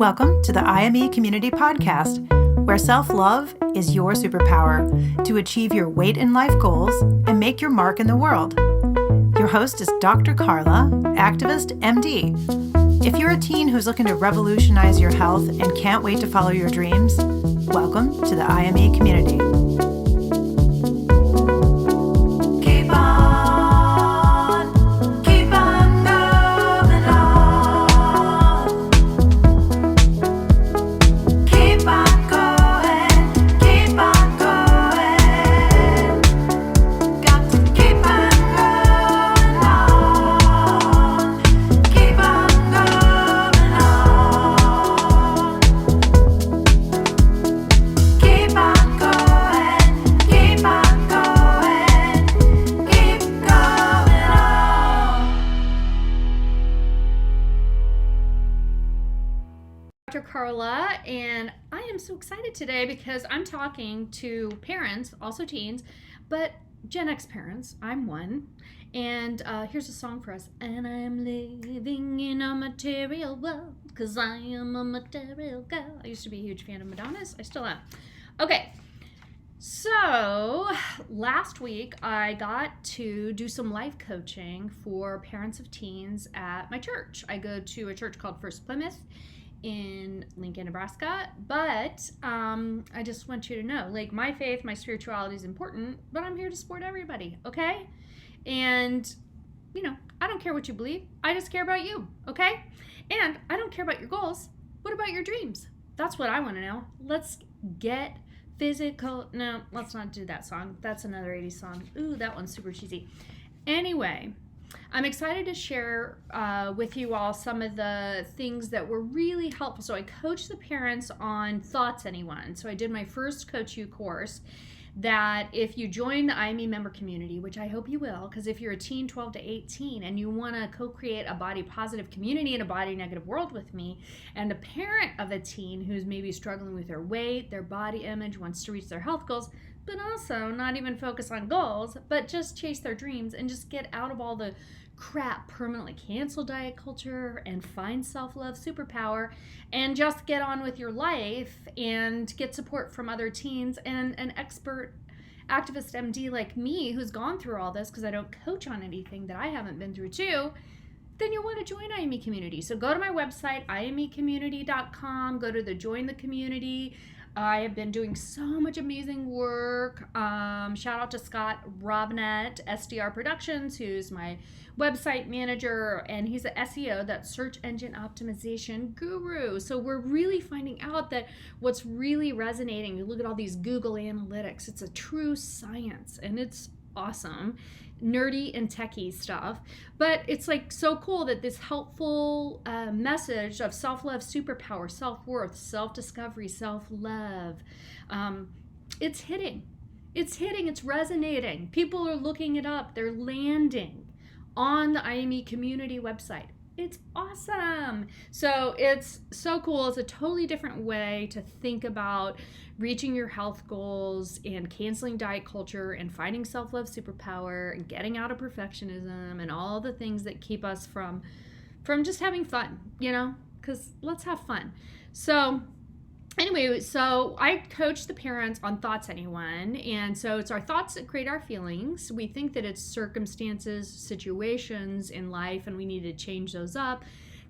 Welcome to the IME Community Podcast, where self-love is your superpower to achieve your weight and life goals and make your mark in the world. Your host is Dr. Karla, activist, MD. If you're a teen who's looking to revolutionize your health and can't wait to follow your dreams, welcome to the IME Community. Karla, and I am so excited today because I'm talking to parents, also teens, but Gen X parents. I'm one, and here's a song for us. And I'm living in a material world because I am a material girl. I used to be a huge fan of Madonna's. I still am. Okay, so last week I got to do some life coaching for parents of teens at my church. I go to a church called First Plymouth in Lincoln, Nebraska, but I just want you to know, like, my faith, my spirituality is important, but I'm here to support everybody, okay? And, you know, I don't care what you believe. I just care about you, okay? And I don't care about your goals. What about your dreams? That's what I want to know. Let's get physical. No, let's not do that song. That's another 80s song. Ooh, that one's super cheesy. Anyway, I'm excited to share with you all some of the things that were really helpful. So I coached the parents on Thoughts Anyone. So I did my first Coach You course that if you join the IME member community, which I hope you will, because if you're a teen 12 to 18 and you want to co-create a body positive community in a body negative world with me, and a parent of a teen who's maybe struggling with their weight, their body image, wants to reach their health goals, but also not even focus on goals, but just chase their dreams and just get out of all the crap, permanently cancel diet culture and find self-love superpower and just get on with your life and get support from other teens and an expert activist MD like me who's gone through all this, because I don't coach on anything that I haven't been through too, then you'll want to join IME Community. So go to my website, imecommunity.com, go to the Join the Community. I have been doing so much amazing work. Shout out to Scott Robnett, SDR Productions, who's my website manager, and he's an SEO, that search engine optimization guru. So we're really finding out that what's really resonating, you look at all these Google Analytics, it's a true science, and it's awesome, nerdy and techie stuff, but it's like so cool that this helpful message of self-love superpower, self-worth, self-discovery, self-love, it's hitting, it's resonating. People are looking it up, they're landing on the IME community website. It's awesome. So it's so cool. It's a totally different way to think about reaching your health goals and canceling diet culture and finding self-love superpower and getting out of perfectionism and all the things that keep us from just having fun, you know, because let's have fun. So anyway, so I coach the parents on Thoughts Anyone, and so it's our thoughts that create our feelings. We think that it's circumstances, situations in life, and we need to change those up,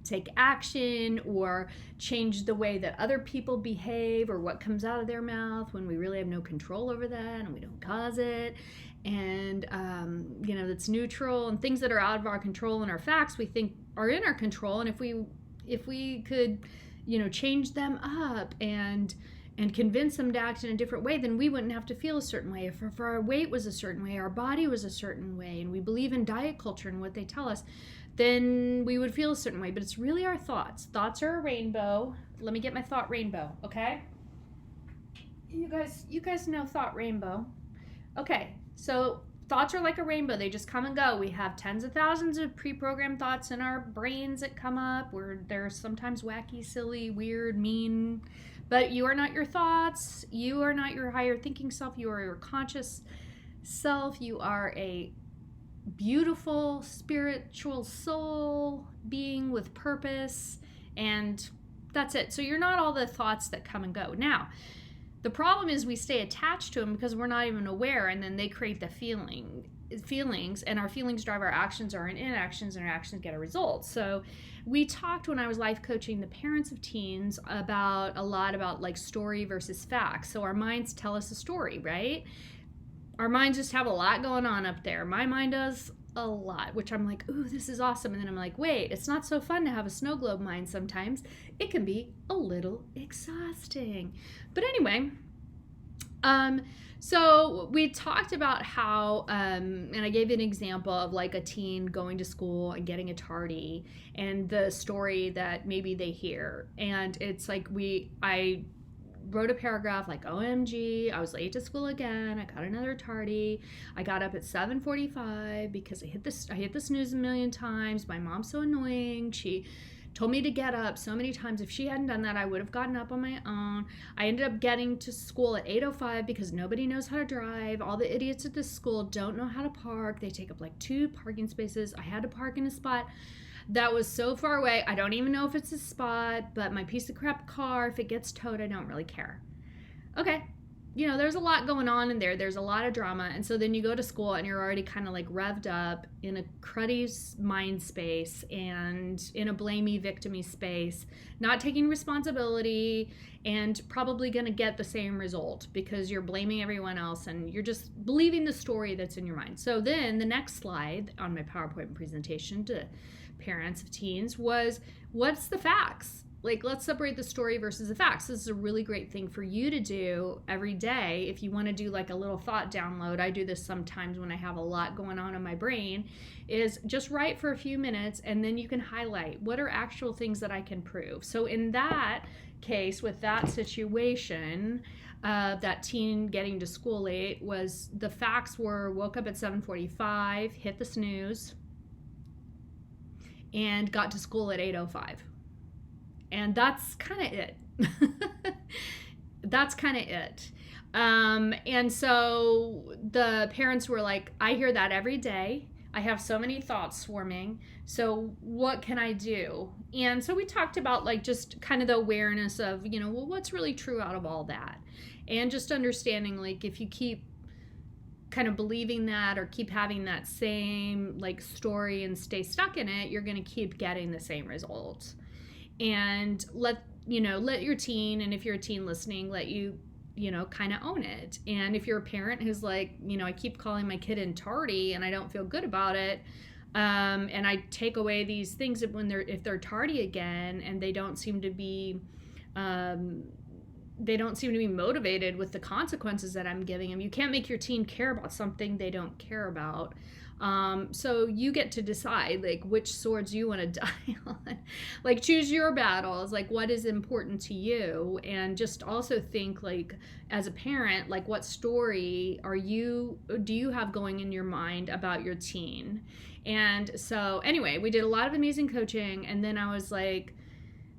take action, or change the way that other people behave or what comes out of their mouth when we really have no control over that and we don't cause it. And, you know, that's neutral, and things that are out of our control and our facts we think are in our control. And if we could, you know, change them up and convince them to act in a different way, then we wouldn't have to feel a certain way. If our weight was a certain way, our body was a certain way, and we believe in diet culture and what they tell us, then we would feel a certain way. But it's really our thoughts. Thoughts are a rainbow. Let me get my thought rainbow, okay? You guys know thought rainbow. Okay, so thoughts are like a rainbow. They just come and go. We have tens of thousands of pre-programmed thoughts in our brains that come up, where they're sometimes wacky, silly, weird, mean. But you are not your thoughts. You are not your higher thinking self. You are your conscious self. You are a beautiful spiritual soul being with purpose, and That's it. So you're not all the thoughts that come and go. Now, the problem is we stay attached to them because we're not even aware, and then they create the feelings, and our feelings drive our actions, our inactions, and our actions get a result. So we talked when I was life coaching the parents of teens a lot about like story versus facts. So our minds tell us a story, right? Our minds just have a lot going on up there. My mind does a lot, which I'm like, ooh, this is awesome. And then I'm like, wait, it's not so fun to have a snow globe mind sometimes. It can be a little exhausting. But anyway, so we talked about how, and I gave an example of like a teen going to school and getting a tardy and the story that maybe they hear. And it's like I wrote a paragraph like, OMG, I was late to school again. I got another tardy. I got up at 7:45 because I hit the snooze a million times. My mom's so annoying. She told me to get up so many times. If she hadn't done that, I would have gotten up on my own. I ended up getting to school at 8:05 because nobody knows how to drive. All the idiots at this school don't know how to park. They take up like 2 parking spaces. I had to park in a spot that was so far away. I don't even know if it's a spot, but my piece of crap car, if it gets towed, I don't really care. Okay. There's a lot going on in there. There's a lot of drama. And so then you go to school and you're already kind of like revved up in a cruddy mind space and in a blamey, victimy space, not taking responsibility and probably going to get the same result because you're blaming everyone else and you're just believing the story that's in your mind. So then the next slide on my PowerPoint presentation to parents of teens was, what's the facts? Like, let's separate the story versus the facts. This is a really great thing for you to do every day. If you want to do like a little thought download, I do this sometimes when I have a lot going on in my brain, is just write for a few minutes and then you can highlight what are actual things that I can prove. So in that case, with that situation, that teen getting to school late, was the facts were woke up at 7:45, hit the snooze, and got to school at 8:05. And that's kind of it. That's kind of it. And so the parents were like, I hear that every day. I have so many thoughts swarming. So what can I do? And so we talked about like just kind of the awareness of, well, what's really true out of all that? And just understanding like if you keep kind of believing that or keep having that same like story and stay stuck in it, you're going to keep getting the same results. And let your teen, and if you're a teen listening, let you kind of own it. And if you're a parent who's like, I keep calling my kid in tardy and I don't feel good about it, and I take away these things if they're tardy again and they don't seem to be motivated with the consequences that I'm giving them. You can't make your teen care about something they don't care about. So you get to decide like which swords you want to die on. Like choose your battles, like what is important to you, and just also think like as a parent, like what story do you have going in your mind about your teen? And so anyway, we did a lot of amazing coaching, and then I was like,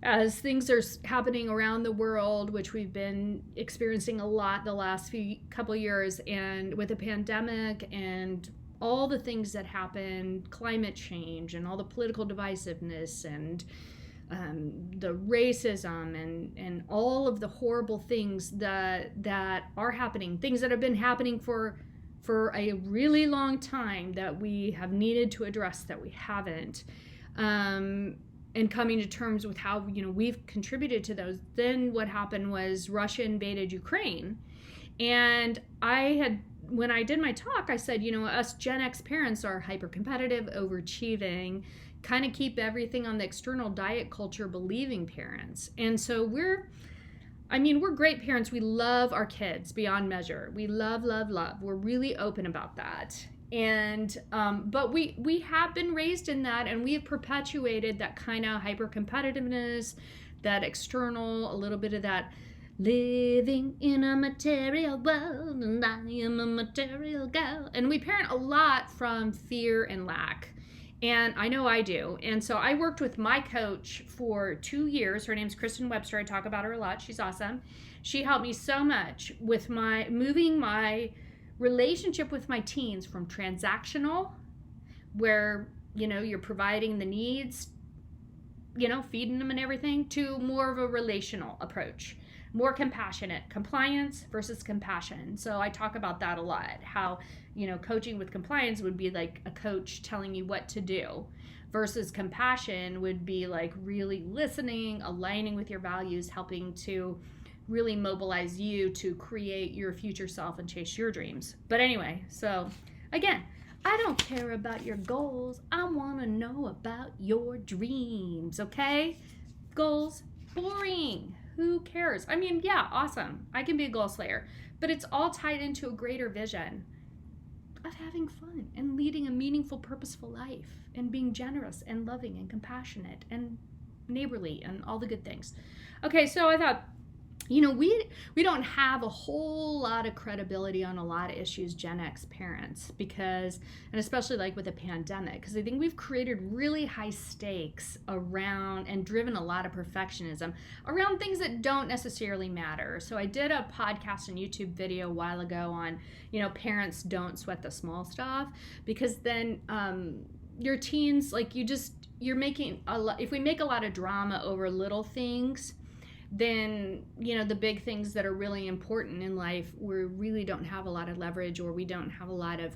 as things are happening around the world, which we've been experiencing a lot the last couple years, and with the pandemic and all the things that happen, climate change and all the political divisiveness and the racism and all of the horrible things that are happening, things that have been happening for a really long time that we have needed to address that we haven't, and coming to terms with how we've contributed to those. Then what happened was Russia invaded Ukraine, and when I did my talk, I said, us Gen X parents are hyper competitive, overachieving, kind of keep everything on the external diet culture believing parents. And so we're great parents. We love our kids beyond measure. We love. We're really open about that. And but we have been raised in that, and we have perpetuated that kind of hyper competitiveness, that external, a little bit of that living in a material world, and I am a material girl. And we parent a lot from fear and lack. And I know I do. And so I worked with my coach for 2 years. Her name's Kristen Webster. I talk about her a lot. She's awesome. She helped me so much with moving my relationship with my teens from transactional, where, you're providing the needs, feeding them and everything, to more of a relational approach, more compassionate, compliance versus compassion. So I talk about that a lot, how, coaching with compliance would be like a coach telling you what to do, versus compassion would be like really listening, aligning with your values, helping to really mobilize you to create your future self and chase your dreams. But anyway, so again, I don't care about your goals. I want to know about your dreams, okay? Goals, boring. Who cares? I mean, yeah, awesome. I can be a goal slayer, but it's all tied into a greater vision of having fun and leading a meaningful, purposeful life and being generous and loving and compassionate and neighborly and all the good things. Okay, so I thought, we don't have a whole lot of credibility on a lot of issues, Gen X parents, and especially like with the pandemic, because I think we've created really high stakes around and driven a lot of perfectionism around things that don't necessarily matter. So I did a podcast and YouTube video a while ago on, parents don't sweat the small stuff, because then your teens, like you're making if we make a lot of drama over little things, then the big things that are really important in life, we really don't have a lot of leverage, or we don't have a lot of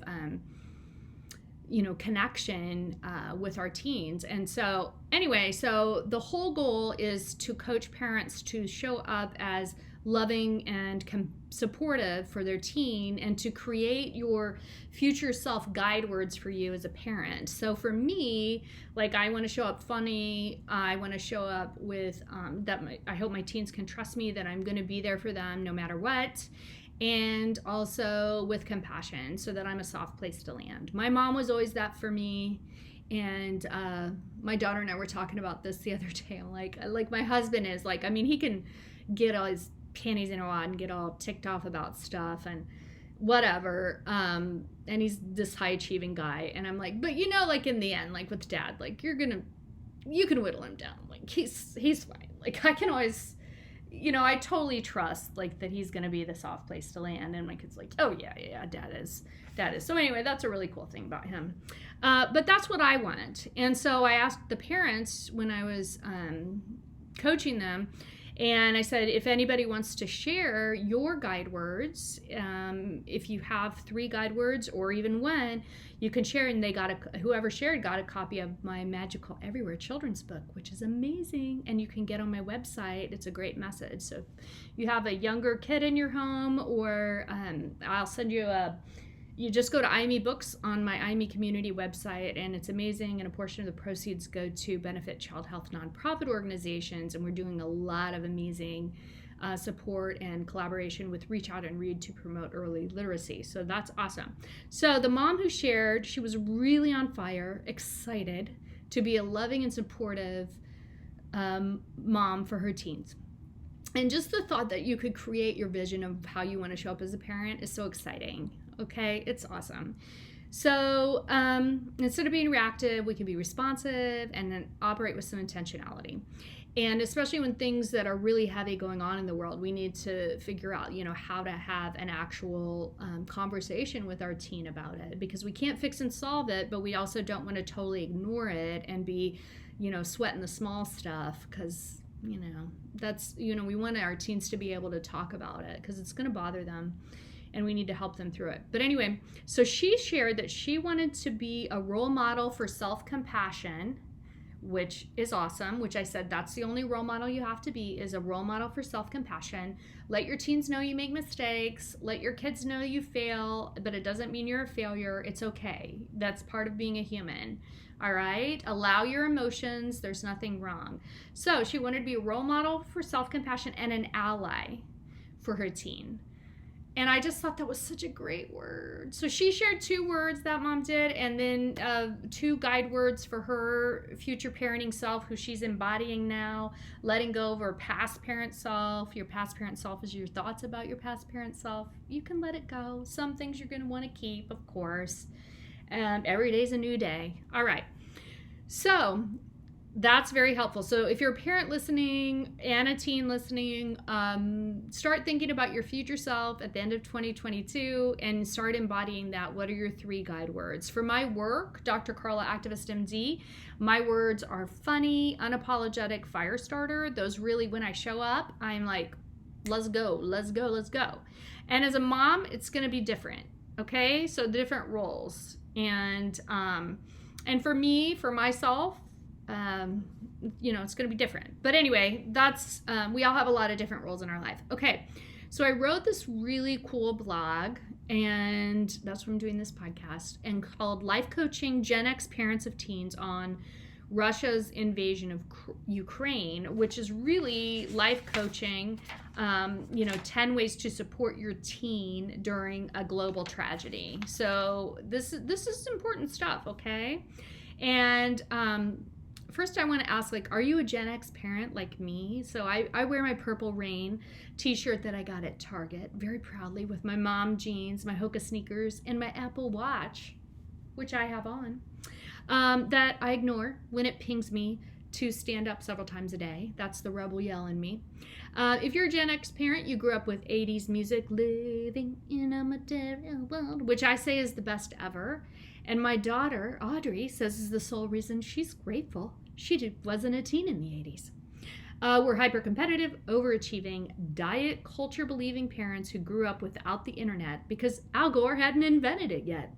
connection with our teens. And so anyway, so the whole goal is to coach parents to show up as loving and supportive for their teen, and to create your future self guide words for you as a parent. So for me, like, I want to show up funny. I want to show up with I hope my teens can trust me, that I'm going to be there for them no matter what. And also with compassion, so that I'm a soft place to land. My mom was always that for me. And my daughter and I were talking about this the other day. I'm like my husband is like, he can get all his panties in a wad and get all ticked off about stuff and whatever, and he's this high achieving guy, and I'm like, but like in the end, like with dad, like you can whittle him down, like he's fine, like I can always, I totally trust like that he's gonna be the soft place to land. And my kid's like, oh yeah, dad is. So anyway, that's a really cool thing about him, but that's what I want. And so I asked the parents when I was coaching them, and I said, if anybody wants to share your guide words, if you have 3 guide words or even 1, you can share. And whoever shared got a copy of my Magical Everywhere children's book, which is amazing. And you can get on my website. It's a great message. So if you have a younger kid in your home, or I'll send you you just go to IME Books on my IME community website, and it's amazing. And a portion of the proceeds go to benefit child health nonprofit organizations. And we're doing a lot of amazing support and collaboration with Reach Out and Read to promote early literacy. So that's awesome. So the mom who shared, she was really on fire, excited to be a loving and supportive mom for her teens. And just the thought that you could create your vision of how you want to show up as a parent is so exciting. Okay, it's awesome. So instead of being reactive, we can be responsive and then operate with some intentionality. And especially when things that are really heavy going on in the world, we need to figure out, how to have an actual conversation with our teen about it, because we can't fix and solve it, but we also don't want to totally ignore it and be, sweating the small stuff, because, that's, we want our teens to be able to talk about it, because it's going to bother them. And we need to help them through it. But anyway, so she shared that she wanted to be a role model for self-compassion, which is awesome, which I said that's the only role model you have to be, is a role model for self-compassion. Let your teens know you make mistakes. Let your kids know you fail, but it doesn't mean you're a failure. It's okay. That's part of being a human. All right? Allow your emotions. There's nothing wrong. So she wanted to be a role model for self-compassion and an ally for her teen. And I just thought that was such a great word. So she shared 2 words, that mom did, and then 2 guide words for her future parenting self, who she's embodying now, letting go of her past parent self. Your past parent self is your thoughts about your past parent self. You can let it go. Some things you're going to want to keep, of course. Every day's a new day. All right. So that's very helpful. So if you're a parent listening and a teen listening, start thinking about your future self at the end of 2022 and start embodying that. What are your 3 guide words? For my work, Dr. Karla, Activist MD, my words are funny, unapologetic, fire starter. Those really, when I show up, I'm like, let's go, let's go, let's go. And as a mom, it's going to be different. Okay. So different roles. And for me, for myself, it's going to be different. But anyway, that's, we all have a lot of different roles in our life. Okay. So I wrote this really cool blog, and that's why I'm doing this podcast, and called Life Coaching GenX Parents of Teens on Russia's Invasion of Ukraine, which is really life coaching, 10 ways to support your teen during a global tragedy. So this is important stuff. Okay. And, first, I want to ask, are you a Gen X parent like me? So I wear my Purple Rain t-shirt that I got at Target very proudly with my mom jeans, my Hoka sneakers, and my Apple Watch, which I have on, that I ignore when it pings me to stand up several times a day. That's the rebel yell in me. If you're a Gen X parent, you grew up with 80s music, living in a material world, which I say is the best ever. And my daughter, Audrey, says is the sole reason she's grateful she wasn't a teen in the 80s. We're hyper-competitive, overachieving, diet culture-believing parents who grew up without the internet because Al Gore hadn't invented it yet.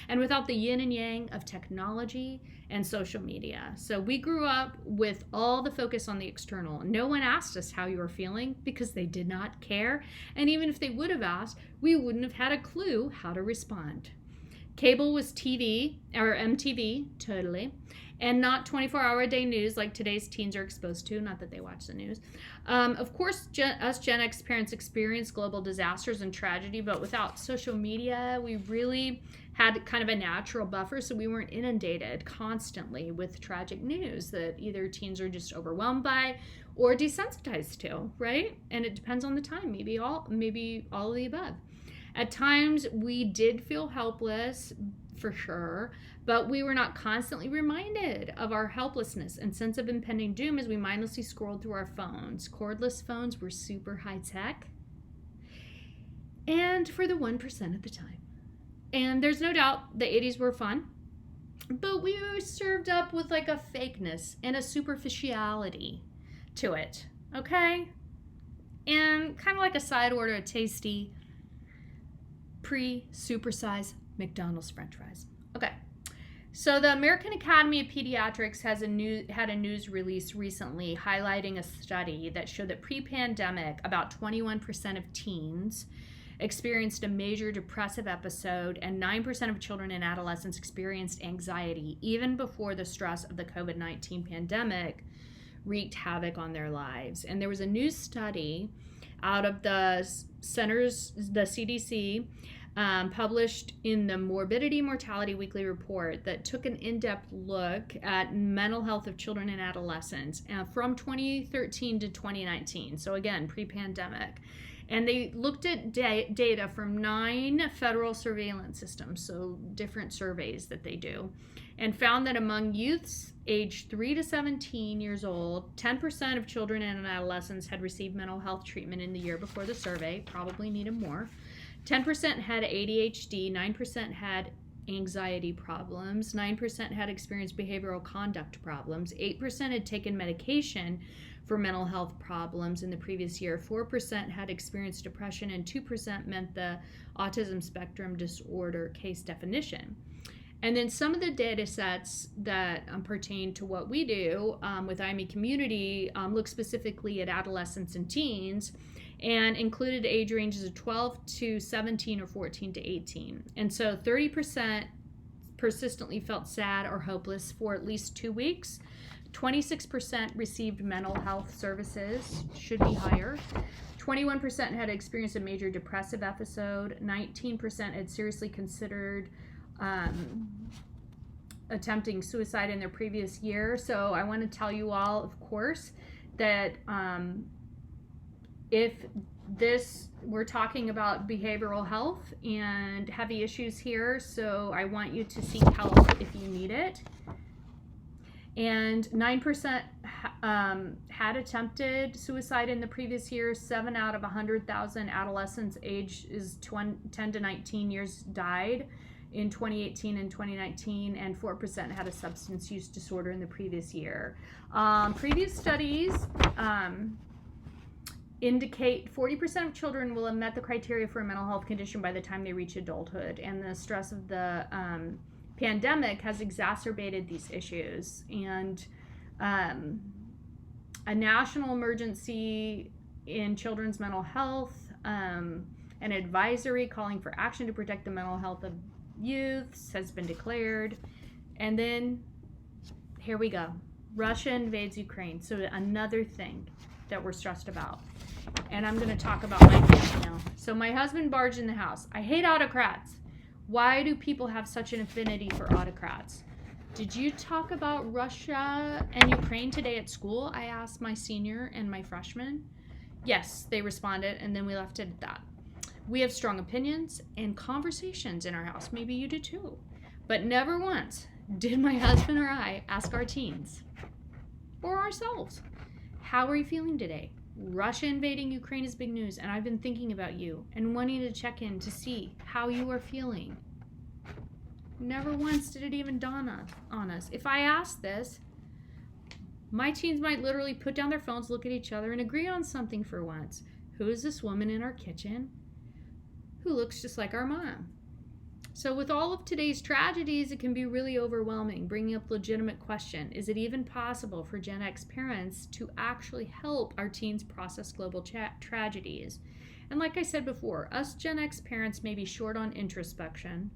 And without the yin and yang of technology and social media. So we grew up with all the focus on the external. No one asked us how you were feeling because they did not care. And even if they would have asked, we wouldn't have had a clue how to respond. Cable was TV, or MTV, totally, and not 24-hour-a-day news like today's teens are exposed to, not that they watch the news. Of course, us Gen X parents experienced global disasters and tragedy, but without social media, we really had kind of a natural buffer, so we weren't inundated constantly with tragic news that either teens are just overwhelmed by or desensitized to, right? And it depends on the time, maybe all of the above. At times, we did feel helpless, for sure, but we were not constantly reminded of our helplessness and sense of impending doom as we mindlessly scrolled through our phones. Cordless phones were super high-tech, and for the 1% at the time. And there's no doubt the 80s were fun, but we were served up with like a fakeness and a superficiality to it, okay? And kind of like a side order, a tasty pre-supersize McDonald's French fries. Okay, so the American Academy of Pediatrics had a news release recently highlighting a study that showed that pre-pandemic, about 21% of teens experienced a major depressive episode, and 9% of children and adolescents experienced anxiety even before the stress of the COVID-19 pandemic wreaked havoc on their lives. And there was a new study out of the CDC, published in the Morbidity Mortality Weekly Report that took an in-depth look at mental health of children and adolescents from 2013 to 2019. So again, pre-pandemic. And they looked at data from 9 federal surveillance systems, so different surveys that they do, and found that among youths aged 3 to 17 years old, 10% of children and adolescents had received mental health treatment in the year before the survey, probably needed more. 10% had ADHD, 9% had anxiety problems, 9% had experienced behavioral conduct problems, 8% had taken medication for mental health problems in the previous year, 4% had experienced depression, and 2% met the autism spectrum disorder case definition. And then some of the data sets that pertain to what we do with IME Community look specifically at adolescents and teens, and included age ranges of 12 to 17 or 14 to 18. And so 30% persistently felt sad or hopeless for at least 2 weeks. 26% received mental health services, should be higher. 21% had experienced a major depressive episode. 19% had seriously considered attempting suicide in their previous year. So I want to tell you all, of course, that if we're talking about behavioral health and heavy issues here, so I want you to seek help if you need it. And 9% had attempted suicide in the previous year. 7 out of 100,000 adolescents ages 10 to 19 years died in 2018 and 2019, and 4% had a substance use disorder in the previous year. Previous studies indicate 40% of children will have met the criteria for a mental health condition by the time they reach adulthood, and the stress of the pandemic has exacerbated these issues. And a national emergency in children's mental health, an advisory calling for action to protect the mental health of youths has been declared. And then here we go. Russia invades Ukraine. So another thing that we're stressed about. And I'm going to talk about my family now. So my husband barged in the house. I hate autocrats. Why do people have such an affinity for autocrats? Did you talk about Russia and Ukraine today at school? I asked my senior and my freshman. Yes, they responded, and then we left it at that. We have strong opinions and conversations in our house. Maybe you do too. But never once did my husband or I ask our teens or ourselves, how are you feeling today? Russia invading Ukraine is big news, and I've been thinking about you and wanting to check in to see how you are feeling. Never once did it even dawn on us. If I asked this, my teens might literally put down their phones, look at each other, and agree on something for once. Who is this woman in our kitchen who looks just like our mom? So with all of today's tragedies, it can be really overwhelming, bringing up legitimate question. Is it even possible for Gen X parents to actually help our teens process global tragedies? And like I said before, us Gen X parents may be short on introspection,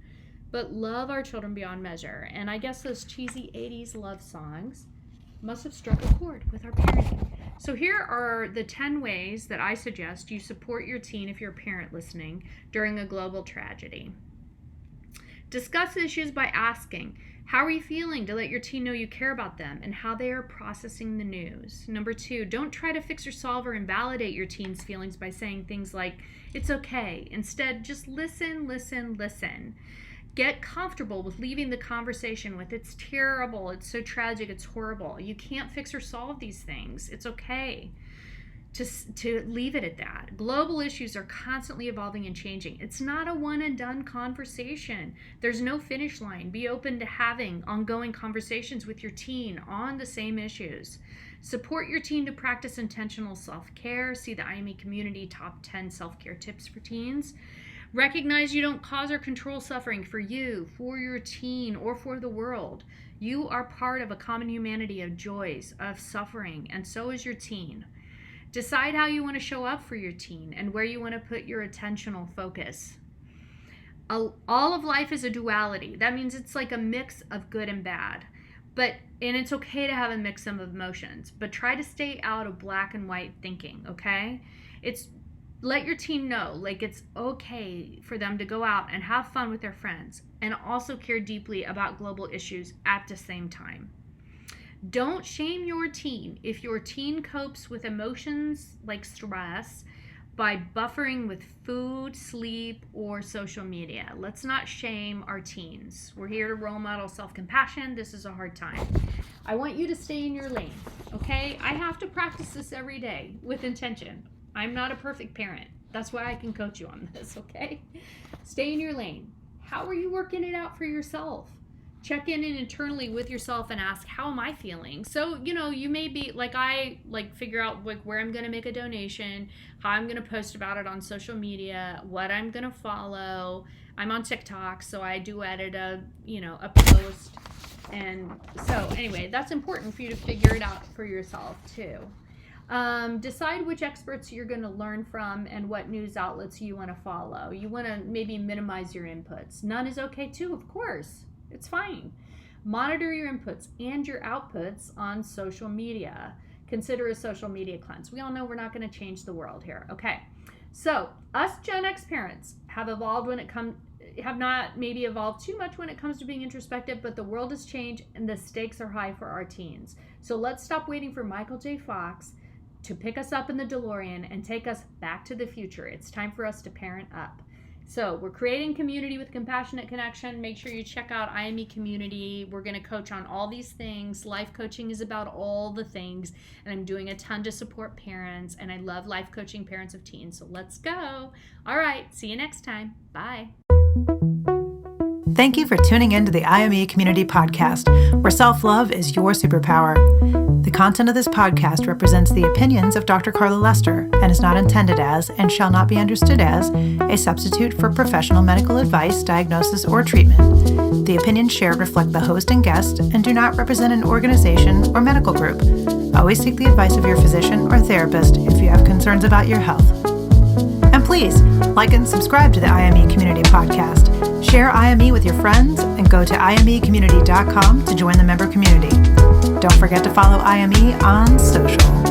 but love our children beyond measure. And I guess those cheesy 80s love songs must have struck a chord with our parenting. So here are the 10 ways that I suggest you support your teen if you're a parent listening during a global tragedy. Discuss issues by asking, how are you feeling, to let your teen know you care about them and how they are processing the news. Number 2, don't try to fix or solve or invalidate your teen's feelings by saying things like, it's okay. Instead, just listen, listen, listen. Get comfortable with leaving the conversation with, it's terrible, it's so tragic, it's horrible. You can't fix or solve these things. It's okay to leave it at that. Global issues are constantly evolving and changing. It's not a one and done conversation. There's no finish line. Be open to having ongoing conversations with your teen on the same issues. Support your teen to practice intentional self-care. See the IME Community Top 10 Self-Care Tips for Teens. Recognize you don't cause or control suffering for you, for your teen, or for the world. You are part of a common humanity of joys, of suffering, and so is your teen. Decide how you want to show up for your teen and where you want to put your attentional focus. All of life is a duality. That means it's like a mix of good and bad. And it's okay to have a mix of emotions, but try to stay out of black and white thinking, okay? Let your teen know, like, it's okay for them to go out and have fun with their friends and also care deeply about global issues at the same time. Don't shame your teen if your teen copes with emotions like stress by buffering with food, sleep, or social media. Let's not shame our teens. We're here to role model self-compassion. This is a hard time. I want you to stay in your lane, okay? I have to practice this every day with intention. I'm not a perfect parent. That's why I can coach you on this, okay? Stay in your lane. How are you working it out for yourself? Check in internally with yourself and ask, how am I feeling? So, you may be I figure out where I'm going to make a donation, how I'm going to post about it on social media, what I'm going to follow. I'm on TikTok, so I do edit a post. And so anyway, that's important for you to figure it out for yourself too. Decide which experts you're going to learn from and what news outlets you want to follow. You want to maybe minimize your inputs. None is okay too, of course. It's fine. Monitor your inputs and your outputs on social media. Consider a social media cleanse. We all know we're not going to change the world here. Okay. So us Gen X parents have not maybe evolved too much when it comes to being introspective, but the world has changed and the stakes are high for our teens. So let's stop waiting for Michael J. Fox to pick us up in the DeLorean and take us back to the future. It's time for us to parent up. So we're creating community with compassionate connection. Make sure you check out IME Community. We're going to coach on all these things. Life coaching is about all the things, and I'm doing a ton to support parents, and I love life coaching parents of teens. So let's go. All right, see you next time. Bye. Thank you for tuning in to the IME Community Podcast, where self-love is your superpower. The content of this podcast represents the opinions of Dr. Karla Lester and is not intended as, and shall not be understood as, a substitute for professional medical advice, diagnosis, or treatment. The opinions shared reflect the host and guest and do not represent an organization or medical group. Always seek the advice of your physician or therapist if you have concerns about your health. And please, like and subscribe to the IME Community Podcast. Share IME with your friends and go to imecommunity.com to join the member community. Don't forget to follow IME on social.